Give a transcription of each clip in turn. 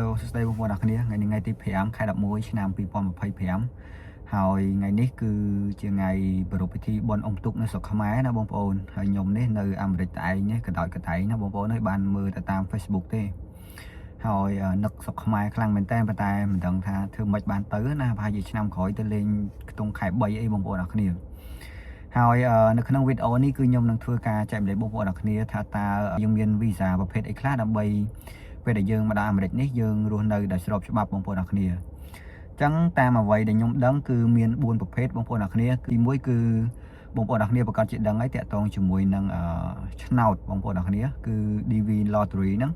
Hello សួស្តីបងប្អូនអរគ្នាថ្ងៃនេះថ្ងៃទី5ខែ11ឆ្នាំ2025ហើយថ្ងៃនេះគឺជាថ្ងៃប្រពៃពិធីបុណ្យអុំទូកនៅស្រុកខ្មែរណាបងប្អូនហើយខ្ញុំនេះនៅអាមេរិកតែឯងនេះក៏ដោយកតែងណាបងប្អូនហើយបានមើលទៅតាម Facebook ទេហើយនឹកស្រុកខ្មែរខ្លាំងមែនតើប៉ុន្តែមិនដឹងថាធ្វើម៉េចបានទៅណាប្រហែលជាឆ្នាំក្រោយទៅលេងខ្ទង់ខែ3អីបងប្អូនអរគ្នាហើយនៅក្នុងវីដេអូនេះគឺខ្ញុំនឹងធ្វើការចែកម្លែកបងប្អូនអរគ្នាថាតើយើងមានវីសាប្រភេទអីខ្លះដើម្បីពេលដែលយើងមកដល់អាមេរិកនេះយើងរស់នៅដោយស្របច្បាប់បងប្អូនអរគ្នាអញ្ចឹងតាមអ្វីដែលខ្ញុំដឹងគឺមាន4ប្រភេទបងប្អូនអរគ្នាទី1គឺបងប្អូនអរគ្នាប្រកាសជាដឹងហើយតាក់ទងជាមួយនឹងឆ្នោតបងប្អូនអរគ្នាគឺ DV Lottery ហ្នឹង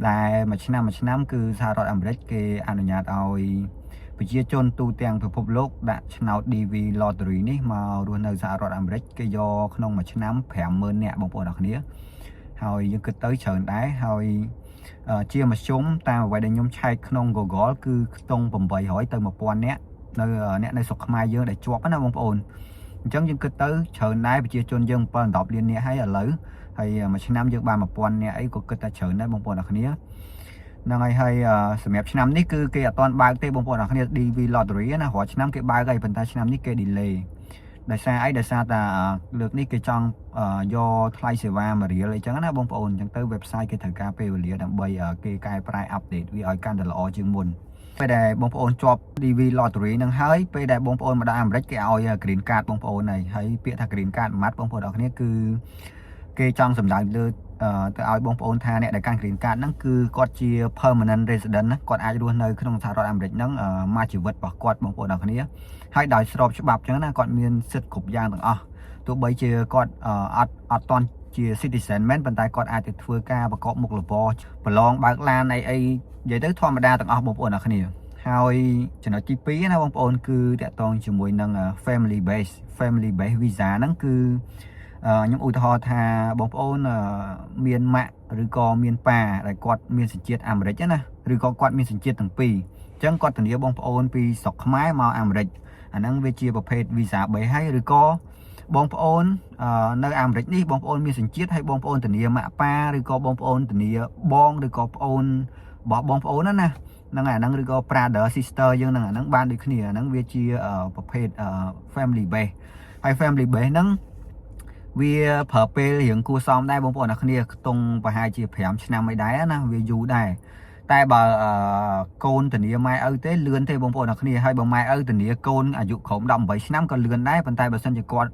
ដែលមួយឆ្នាំគឺសហរដ្ឋអាមេរិកគេអនុញ្ញាតឲ្យប្រជាជនទូទាំងពិភពលោកដាក់ឆ្នោត DV Lottery នេះមករស់នៅសហរដ្ឋអាមេរិកគេយកក្នុងមួយឆ្នាំ 50000 នាក់បងប្អូនអរគ្នាហើយយើងគិតទៅច្រើនដែរហើយជាមធ្យមតាមអ្វីដែលខ្ញុំឆែកក្នុង Google គឺខ្ទង់800ទៅ1000នាក់អ្នកនៅស្រុកខ្មែរយើងដែលជាប់ណាបងប្អូនអញ្ចឹងយើងគិតទៅច្រើនដែរប្រជាជនយើង7 10លាននាក់ហើយឥឡូវហើយមួយឆ្នាំយើងបាន1000នាក់អីក៏គិតថាច្រើនដែរបងប្អូនអរគ្នាហ្នឹងហើយសម្រាប់ឆ្នាំនេះគឺគេអត់ទាន់បើកទេបងប្អូនអរគ្នា DV Lottery ណារាល់ឆ្នាំគេបើកហើយប៉ុន្តែឆ្នាំនេះគេ delay ដោយសារអីដោយសារតែលើកនេះគេចង់យកថ្លៃសេវា1រៀលអីចឹងណាបងប្អូនអញ្ចឹងទៅ website គេត្រូវការពេលវេលាដើម្បីគេកែប្រែ update វាឲ្យកាន់តែល្អជាងមុនពេលដែលបងប្អូនជាប់ DV Lottery នឹងហើយពេលដែលបងប្អូនមកដល់អាមេរិកគេឲ្យ green card បងប្អូនហើយពាក្យថា green card មួយម៉ាត់បងប្អូនអរគ្នាគឺគេចង់សម្ដៅលើទៅឲ្យបងប្អូនថាអ្នកដែលកាន់ green card ហ្នឹងគឺគាត់ជា permanent resident ណាគាត់អាចរស់នៅក្នុងសហរដ្ឋអាមេរិកហ្នឹងមួយជីវិតរបស់គាត់បងប្អូនអរគ្នាហើយដោយស្របច្បាប់អញ្ចឹងណាគាត់មានសិទ្ធិគ្រប់យ៉ាងទាំងអស់ទោះបីជាគាត់អត់តន់ជា citizen មែនប៉ុន្តែគាត់អាចទៅធ្វើការប្រកបមុខរបរប្រឡងបើកឡានអីនិយាយទៅធម្មតាទាំងអស់បងប្អូនអរគ្នាហើយចំណុចទី2ណាបងប្អូនគឺតាក់ទងជាមួយនឹង family base visa ហ្នឹងគឺខ្ញុំឧទាហរណ៍ថាបងប្អូនមានម៉ាក់ឬក៏មានប៉ាដែលគាត់មានសញ្ជាតិអាមេរិកណាឬក៏គាត់មានសញ្ជាតិទាំងពីរអញ្ចឹងគាត់ធានាបងប្អូនពីស្រុកខ្មែរមកអាមេរិកអាហ្នឹងវាជាប្រភេទ visa 3ហើយឬក៏បងប្អូននៅអាមេរិកនេះបងប្អូនមានសញ្ជាតិហើយបងប្អូនធានាម៉ាក់ប៉ាឬក៏បងប្អូនធានាបងឬក៏ប្អូនរបស់បងប្អូនណាហ្នឹងអាហ្នឹងឬក៏ brother sister យើងហ្នឹងអាហ្នឹងបានដូចគ្នាអាហ្នឹងវាជាប្រភេទ family base ហើយ family base ហ្នឹងវាប្រើពេលរៀងគួរសមដែរបងប្អូនអ្នកគ្នាខ្ទង់ប្រហែលជា5ឆ្នាំអីដែរណាវាយូរដែរតែបើកូនធានាម៉ែឪទេលឿនទេបងប្អូនអ្នកគ្នាហើយបើម៉ែឪធានាកូនអាយុក្រោម18ឆ្នាំក៏លឿនដែរប៉ុន្តែបើសិនជាគាត់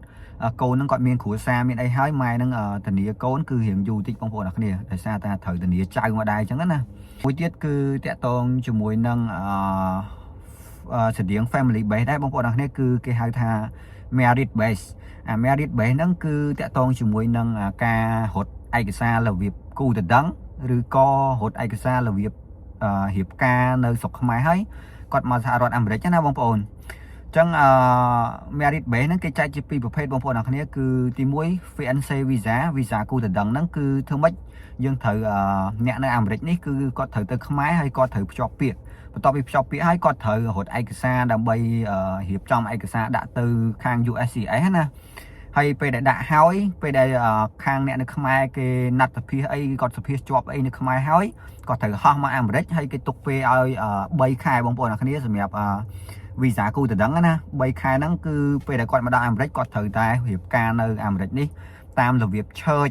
កូននឹងគាត់មានគ្រួសារមានអីហើយម៉ែនឹងធានាកូនគឺរៀងយូរតិចបងប្អូនអ្នកគ្នាដោយសារតែត្រូវធានាចៅមកដែរអញ្ចឹងណាមួយទៀតគឺតាក់ទងជាមួយនឹងស្តៀង family base ដែរបងប្អូនអ្នកគ្នាគឺគេហៅថា merit base merit base ហ្នឹងគឺតាក់ទងជាមួយនឹងការរត់ឯកសាររបៀបគូដណ្ដឹងឬក៏រត់ឯកសាររបៀបរៀបការនៅស្រុកខ្មែរហើយគាត់មកសហរដ្ឋអាមេរិកណាបងប្អូនអញ្ចឹងmerit base ហ្នឹងគេចែកជាពីរប្រភេទបងប្អូនអ្នកគ្នាគឺទី1 fiancé visa គូដណ្ដឹងហ្នឹងគឺធ្វើម៉េចយើងត្រូវអ្នកនៅអាមេរិកនេះគឺគាត់ត្រូវទៅខ្មែរហើយគាត់ត្រូវភ្ជាប់ពាក្យបន្ទាប់ពីភ្ជាប់ពាក្យហើយគាត់ត្រូវរត់ឯកសារដើម្បីរៀបចំឯកសារដាក់ទៅខាង USCIS ណាហើយពេលដែលដាក់ហើយពេលដែលខាងអ្នកនៅខ្មែរគេណាត់សភាអីគាត់សភាជាប់អីនៅខ្មែរហើយគាត់ត្រូវហោះមកអាមេរិកហើយគេទុកពេលឲ្យ3ខែបងប្អូនអ្នកគ្នាសម្រាប់វីសាគូដណ្ដឹងណា3ខែហ្នឹងគឺពេលដែលគាត់មកដល់អាមេរិកគាត់ត្រូវតែរៀបការនៅអាមេរិកនេះតាមរបៀបឆើច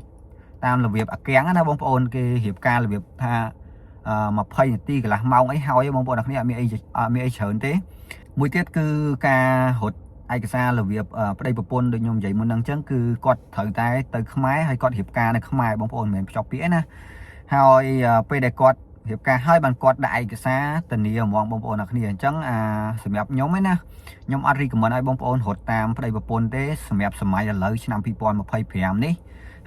តាមរបៀបអាកាំងណាបងប្អូនគេរៀបការរបៀបថា20នាទីកន្លះម៉ោងអីហើយបងប្អូនអ្នកគ្នាអត់មានអីច្រើនទេមួយទៀតគឺការរត់ឯកសាររបៀបប្តីប្រពន្ធដូចខ្ញុំនិយាយមុនហ្នឹងអញ្ចឹងគឺគាត់ត្រូវតែទៅខ្មែរហើយគាត់រៀបការនៅខ្មែរបងប្អូនមិនមែនភ្ជាប់ពាក្យណាហើយពេលដែលគាត់រៀបការហើយបានគាត់ដាក់ឯកសារធានាហ្មងបងប្អូនអ្នកគ្នាអញ្ចឹងសម្រាប់ខ្ញុំឯណាខ្ញុំអត់ recommend ឲ្យបងប្អូនរត់តាមប្តីប្រពន្ធទេសម្រាប់សម័យឥឡូវឆ្នាំ2025នេះ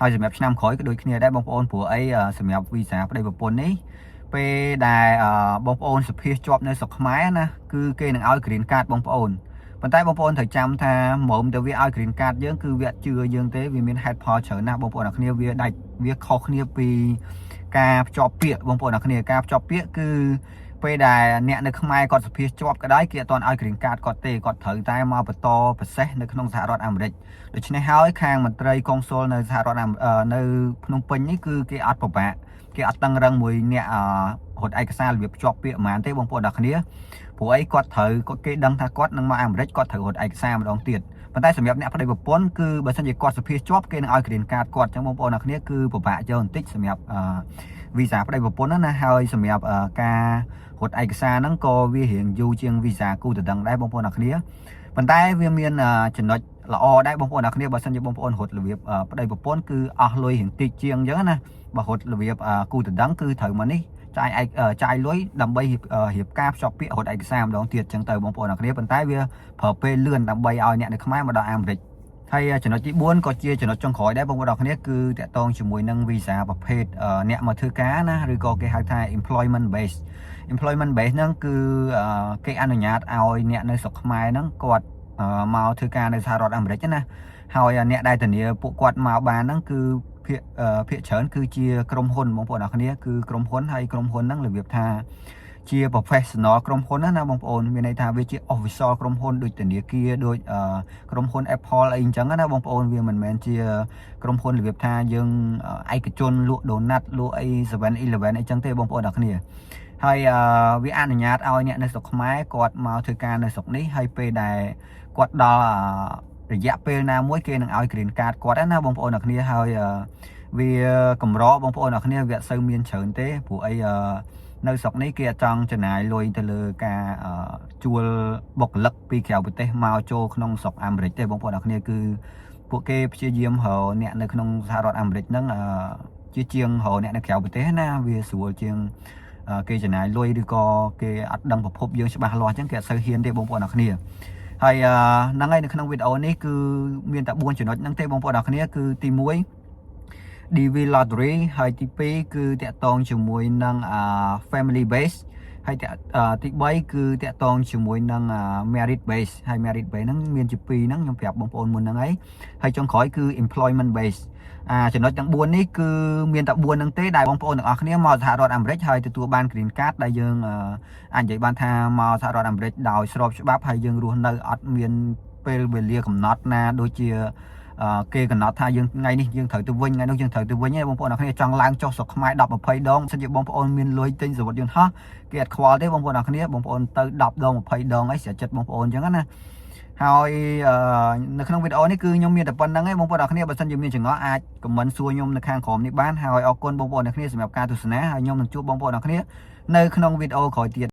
ហើយសម្រាប់ឆ្នាំក្រោយក៏ដូចគ្នាដែរបងប្អូនព្រោះអីសម្រាប់វីសាប្តីប្រពន្ធនេះពេលដែលបងប្អូនសភាជាប់នៅស្រុកខ្មែរណាគឺគេនឹងឲ្យ green card បងប្អូនប៉ុន្តែបងប្អូនត្រូវចាំថាមុំទៅវាឲ្យ green card យើងគឺវាជឿយើងទេវាមានហេតុផលច្រើនណាស់បងប្អូនអ្នកគ្នាវាខុសគ្នាពីការភ្ជាប់ពាក្យបងប្អូនអ្នកគ្នាការភ្ជាប់ពាក្យគឺពេលដែលអ្នកនៅខ្មែរគាត់សភាជាប់ក៏ដោយគេអត់ទាន់ឲ្យ green card គាត់ទេគាត់ត្រូវតែមកបន្តប្រសេសនៅក្នុងសហរដ្ឋអាមេរិកដូច្នេះហើយខាងមន្ត្រីកុងស៊ុលនៅសហរដ្ឋនៅភ្នំពេញនេះគឺគេអត់ពិបាក គេអត់តឹងរឹងមួយអ្នករត់ឯកសាររបៀបភ្ជាប់ពាក្យប្រហែលទេបងប្អូនអ្នកគ្នាព្រោះអីគាត់ត្រូវគេដឹងថាគាត់នឹងមកអាមេរិកគាត់ត្រូវរត់ឯកសារម្ដងទៀតប៉ុន្តែសម្រាប់អ្នកប្តីប្រពន្ធគឺបើសិនជាគាត់សភាជាប់គេនឹងឲ្យ green card គាត់អញ្ចឹងបងប្អូនអ្នកគ្នាគឺពិបាកចូលបន្តិចសម្រាប់វីសាប្តីប្រពន្ធណាហើយសម្រាប់ការរត់ឯកសារហ្នឹងក៏វារៀងយូរជាងវីសាគូដណ្ដឹងដែរបងប្អូនអ្នកគ្នាប៉ុន្តែវាមានចំណុចល្អដែរបងប្អូនអ្នកគ្នាបើសិនជាបងប្អូនរត់របៀបប្តីប្រពន្ធគឺអស់លុយរៀងតិចជាងអញ្ចឹងណាបើរត់របៀបគូដណ្ដឹងគឺត្រូវមកនេះចាយលុយដើម្បីរៀបការភ្ជាប់ពាក្យរត់ឯកសារម្ដងទៀតអញ្ចឹងទៅបងប្អូនអ្នកគ្នាប៉ុន្តែវាប្រើពេលលឿនដើម្បីឲ្យអ្នកនៅខ្មែរមកដល់អាមេរិកហើយចំណុចទី4ក៏ជាចំណុចចុងក្រោយដែរបងប្អូនអ្នកគ្នាគឺតកតងជាមួយនឹងវីសាប្រភេទអ្នកមកធ្វើការណាឬក៏គេហៅថា employment base ហ្នឹងគឺគេអនុញ្ញាតឲ្យអ្នកនៅស្រុកខ្មែរហ្នឹងគាត់មកធ្វើការនៅសហរដ្ឋអាមេរិកណាហើយអ្នកដែលធានាពួកគាត់មកបានហ្នឹងគឺភាគច្រើនគឺជាក្រុមហ៊ុនបងប្អូនអ្នកគ្នាគឺក្រុមហ៊ុនហើយក្រុមហ៊ុនហ្នឹងរបៀបថាជា professional ក្រុមហ៊ុនណាបងប្អូនមានន័យថាវាជា official ក្រុមហ៊ុនដូចធនាគារដូចក្រុមហ៊ុន Apple អីអញ្ចឹងណាបងប្អូនវាមិនមែនជាក្រុមហ៊ុនរបៀបថាយើងឯកជនលក់ដូណាត់លក់អី 7-Eleven អីចឹងទេបងប្អូនអ្នកគ្នាហើយវាអនុញ្ញាតឲ្យអ្នកនៅស្រុកខ្មែរគាត់មកធ្វើការនៅស្រុកនេះហើយពេលដែលគាត់ដល់រយៈពេលណាមួយគេនឹងឲ្យ green card គាត់ណាបងប្អូនអ្នកគ្នាហើយវាកម្របងប្អូនអ្នកគ្នាវាអត់សូវមានច្រើនទេព្រោះអីនៅស្រុកនេះគេអត់ចង់ចំណាយលុយទៅលើការជួលបុគ្គលិកពីក្រៅប្រទេសមកចូលក្នុងស្រុកអាមេរិកទេបងប្អូនអ្នកគ្នាគឺពួកគេព្យាយាមរកអ្នកនៅក្នុងសហរដ្ឋអាមេរិកហ្នឹងជាជាងរកអ្នកនៅក្រៅប្រទេសណាវាស្រួលជាងគេចំណាយលុយឬក៏គេអត់ដឹងប្រភពយើងច្បាស់លាស់អញ្ចឹងគេអត់សូវហ៊ានទេបងប្អូនអ្នកគ្នាហើយហ្នឹងហើយនៅក្នុងវីដេអូនេះគឺមានតែ4ចំណុចហ្នឹងទេបងប្អូនអ្នកគ្នាគឺទី1 DV lottery ហើយទី2គឺតាក់ទងជាមួយនឹង family base ហើយទី3គឺតាក់ទងជាមួយនឹង merit base ហើយ merit base ហ្នឹងមានជា2ហ្នឹងខ្ញុំប្រាប់បងប្អូនមុនហ្នឹងហើយចុងក្រោយគឺ employment base ចំណុចទាំង4នេះគឺមានតែ4ហ្នឹងទេដែលបងប្អូនទាំងអស់គ្នាមកសហរដ្ឋអាមេរិកហើយទទួលបាន green card ដែលយើងអាចនិយាយបានថាមកសហរដ្ឋអាមេរិកដោយស្របច្បាប់ហើយយើងរស់នៅអត់មានពេលវេលាកំណត់ណាដូចជាគេកំណត់ថាយើងថ្ងៃនេះយើងត្រូវទៅវិញថ្ងៃនោះយើងត្រូវទៅវិញឯងបងប្អូនអ្នកគ្នាចង់ឡើងចុះស្រុកខ្មែរ10-20ដងសិនជាបងប្អូនមានលុយទិញសវត្ថយន្តហោះគេអត់ខ្វល់ទេបងប្អូនអ្នកគ្នាបងប្អូនទៅ10ដង20ដងអីស្រាប់ចិត្តបងប្អូនអញ្ចឹងណាហើយនៅក្នុងវីដេអូនេះគឺខ្ញុំមានតែប៉ុណ្្នឹងឯងបងប្អូនអ្នកគ្នាបើសិនជាមានចង្អល់អាចខមមិនសួរខ្ញុំនៅខាងក្រោមនេះបានហើយអរគុណបងប្អូនអ្នកគ្នាសម្រាប់ការទស្សនាហើយខ្ញុំនឹងជួបបងប្អូនអ្នកគ្នានៅក្នុងវីដេអូក្រោយទៀត